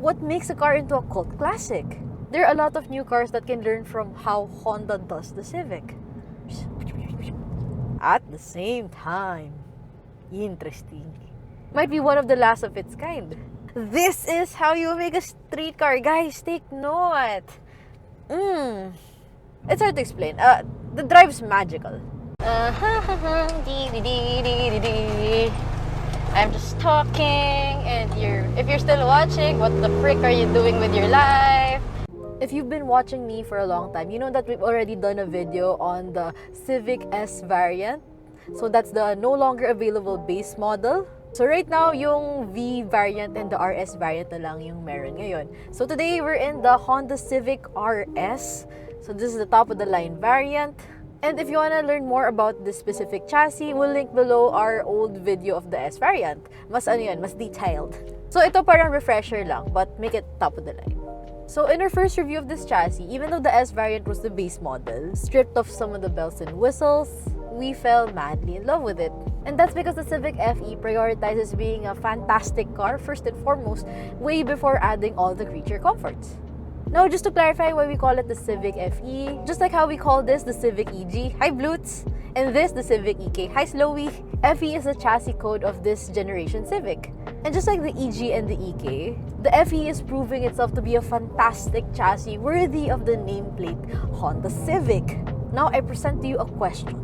What makes a car into a cult classic? There are a lot of new cars that can learn from how Honda does the Civic. At the same time, interesting. Might be one of the last of its kind. This is how you make a street car. Guys, take note. It's hard to explain. The drive's magical. I'm just talking, and if you're still watching, what the frick are you doing with your life? If you've been watching me for a long time, you know that we've already done a video on the Civic S variant. So that's the no longer available base model. So right now, yung V variant and the RS variant na lang yung meron ngayon. So today, we're in the Honda Civic RS. So this is the top of the line variant. And if you want to learn more about this specific chassis, we'll link below our old video of the S variant. Mas mas detailed. So ito parang refresher lang, but make it top of the line. So in our first review of this chassis, even though the S variant was the base model, stripped of some of the bells and whistles, we fell madly in love with it. And that's because the Civic FE prioritizes being a fantastic car first and foremost, way before adding all the creature comforts. Now, just to clarify why we call it the Civic FE, just like how we call this the Civic EG, hi Blutes, and this the Civic EK, hi Slowy, FE is the chassis code of this generation Civic. And just like the EG and the EK, the FE is proving itself to be a fantastic chassis worthy of the nameplate Honda Civic. Now, I present to you a question.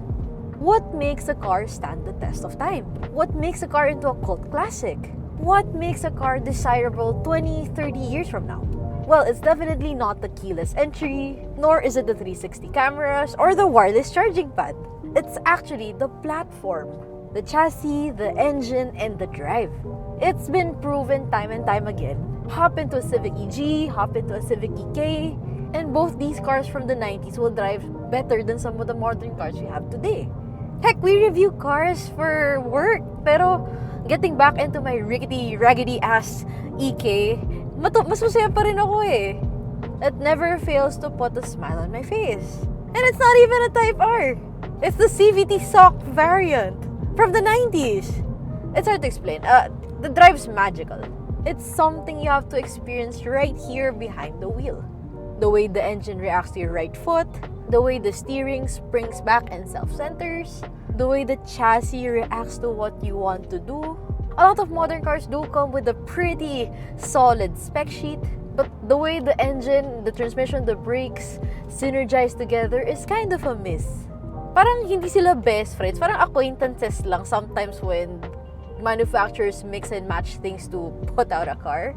What makes a car stand the test of time? What makes a car into a cult classic? What makes a car desirable 20, 30 years from now? Well, it's definitely not the keyless entry, nor is it the 360 cameras or the wireless charging pad. It's actually the platform, the chassis, the engine, and the drive. It's been proven time and time again. Hop into a Civic EG, hop into a Civic EK, and both these cars from the 90s will drive better than some of the modern cars we have today. Heck, we review cars for work, pero getting back into my rickety, raggedy-ass EK, mas masaya pa rin ako eh. It never fails to put a smile on my face. And it's not even a Type R. It's the CVT SOC variant from the 90s. It's hard to explain. The drive's magical. It's something you have to experience right here behind the wheel. The way the engine reacts to your right foot, the way the steering springs back and self-centers, the way the chassis reacts to what you want to do. A lot of modern cars do come with a pretty solid spec sheet, but the way the engine, the transmission, the brakes synergize together is kind of a miss. Parang hindi sila best friends, parang acquaintances lang sometimes when manufacturers mix and match things to put out a car.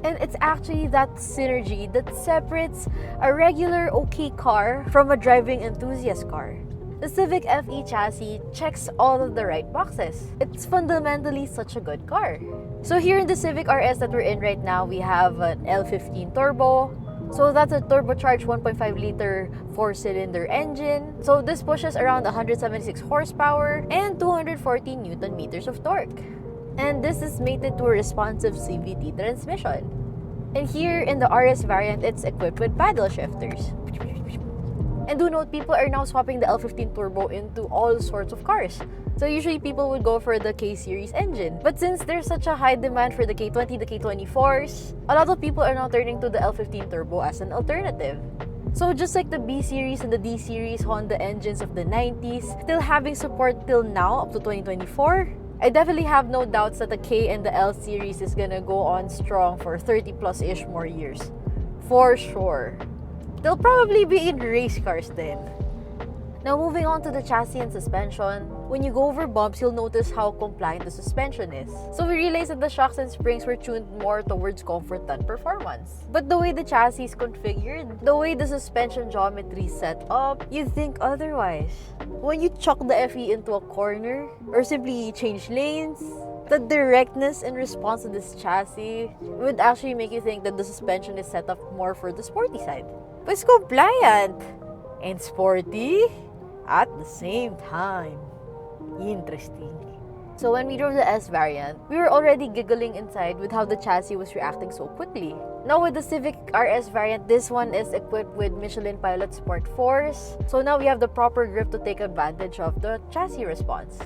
And it's actually that synergy that separates a regular okay car from a driving enthusiast car. The Civic FE chassis checks all of the right boxes. It's fundamentally such a good car. So here in the Civic RS that we're in right now, we have an L15 turbo. So that's a turbocharged 1.5-liter 4-cylinder engine. So this pushes around 176 horsepower and 240 Newton meters of torque. And this is mated to a responsive CVT transmission. And here in the RS variant, it's equipped with paddle shifters. And do note, people are now swapping the L15 turbo into all sorts of cars. So usually people would go for the K-series engine. But since there's such a high demand for the K20, the K24s, a lot of people are now turning to the L15 turbo as an alternative. So just like the B-series and the D-series Honda engines of the 90s, still having support till now up to 2024, I definitely have no doubts that the K and the L series is gonna go on strong for 30+-ish more years. For sure. They'll probably be in race cars then. Now moving on to the chassis and suspension, when you go over bumps, you'll notice how compliant the suspension is. So we realized that the shocks and springs were tuned more towards comfort than performance. But the way the chassis is configured, the way the suspension geometry is set up, you'd think otherwise. When you chuck the FE into a corner, or simply change lanes, the directness in response to this chassis would actually make you think that the suspension is set up more for the sporty side. But it's compliant and sporty at the same time. Interesting. So when we drove the S variant, we were already giggling inside with how the chassis was reacting so quickly. Now with the Civic RS variant, this one is equipped with Michelin Pilot Sport Force. So now we have the proper grip to take advantage of the chassis response.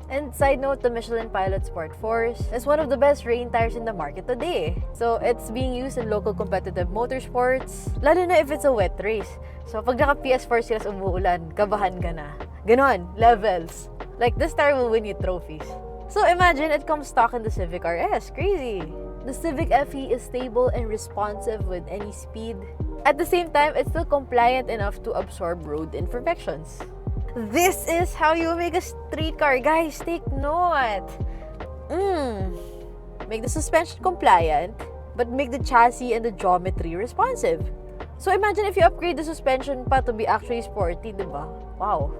And side note, the Michelin Pilot Sport Force is one of the best rain tires in the market today. So it's being used in local competitive motorsports, lalo na if it's a wet race. So pag naka PS4 sila sa umuulan, kabahan ka na. Ganon, levels. Like this tire will win you trophies. So imagine it comes stock in the Civic RS. Crazy. The Civic FE is stable and responsive with any speed. At the same time, it's still compliant enough to absorb road imperfections. This is how you make a street car, guys. Take note. Make the suspension compliant, but make the chassis and the geometry responsive. So imagine if you upgrade the suspension pa to be actually sporty, diba? Wow.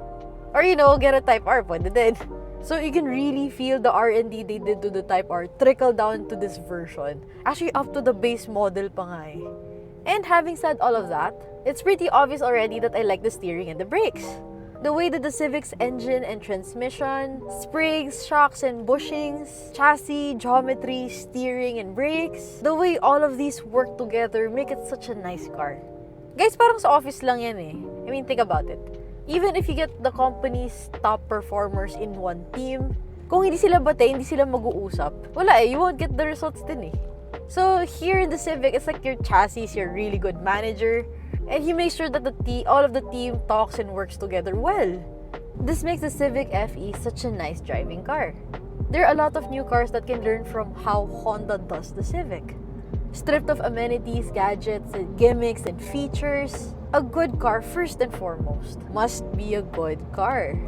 Or get a Type R, pwede din. So you can really feel the R&D they did to the Type R trickle down to this version. Actually, up to the base model pa nga eh. And having said all of that, it's pretty obvious already that I like the steering and the brakes. The way that the Civic's engine and transmission, springs, shocks and bushings, chassis, geometry, steering and brakes, the way all of these work together make it such a nice car. Guys, parang sa office lang yan eh. I mean, think about it. Even if you get the company's top performers in one team, kung hindi sila bate, hindi sila mag-uusap, wala eh, you won't get the results din eh. So here in the Civic, it's like your chassis is your really good manager, and he makes sure that all of the team talks and works together well. This makes the Civic FE such a nice driving car. There are a lot of new cars that can learn from how Honda does the Civic. Stripped of amenities, gadgets, and gimmicks, and features, a good car, first and foremost, must be a good car.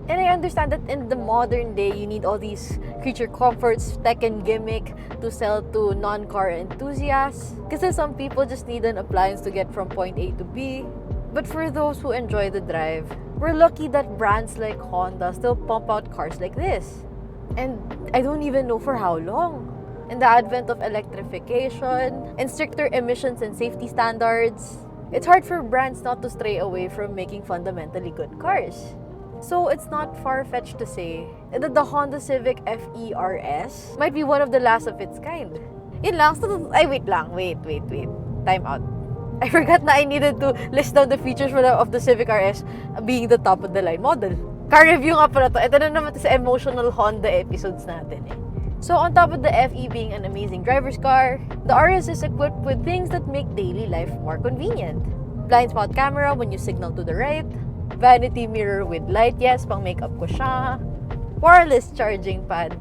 And I understand that in the modern day, you need all these creature comforts, tech and gimmick to sell to non-car enthusiasts. Because some people just need an appliance to get from point A to B. But for those who enjoy the drive, we're lucky that brands like Honda still pump out cars like this. And I don't even know for how long. And the advent of electrification and stricter emissions and safety standards, it's hard for brands not to stray away from making fundamentally good cars. So it's not far-fetched to say that the Honda Civic FE RS might be one of the last of its kind. Yun lang. Wait. Time out. I forgot na I needed to list down the features of the Civic RS being the top-of-the-line model. Car review nga pala to. Ito na naman sa emotional Honda episodes natin eh. So on top of the FE being an amazing driver's car, the RS is equipped with things that make daily life more convenient. Blind spot camera when you signal to the right, vanity mirror with light, yes, pang makeup ko siya, wireless charging pad.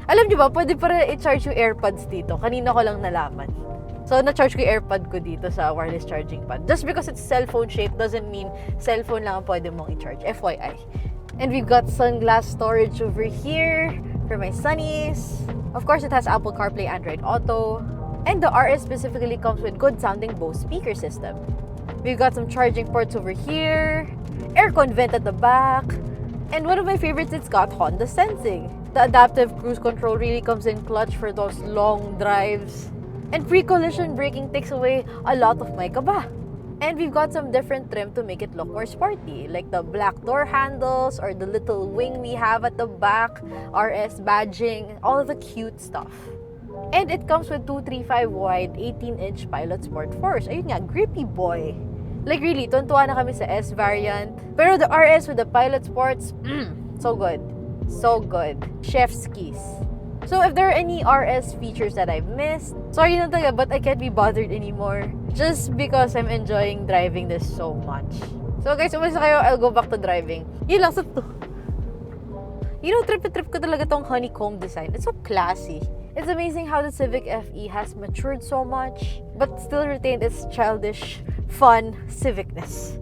Alam niyo ba, pwede pa rin i-charge yung AirPods dito. Kanina ko lang nalaman. So, na-charge ko yung AirPod ko dito sa wireless charging pad. Just because it's cellphone shaped doesn't mean cellphone lang ang pwede mong i-charge. FYI. And we've got sunglass storage over here for my sunnies. Of course, it has Apple CarPlay, Android Auto. And the RS specifically comes with good sounding Bose speaker system. We've got some charging ports over here, aircon vent at the back, and one of my favorites, it's got Honda Sensing. The adaptive cruise control really comes in clutch for those long drives. And pre-collision braking takes away a lot of my kaba. And we've got some different trim to make it look more sporty, like the black door handles or the little wing we have at the back, RS badging, all of the cute stuff. And it comes with 235 wide 18-inch Pilot Sport Force. Ayun nga, grippy boy. Like really, tuntua na kami sa S variant. Pero the RS with the Pilot Sports, so good. So good. Chef's kiss. So if there are any RS features that I've missed, sorry na talaga, but I can't be bothered anymore. Just because I'm enjoying driving this so much. So guys, umalis na kayo, I'll go back to driving. Yun lang, trip ko talaga tong honeycomb design. It's so classy. It's amazing how the Civic FE has matured so much, but still retained its childish, fun civicness.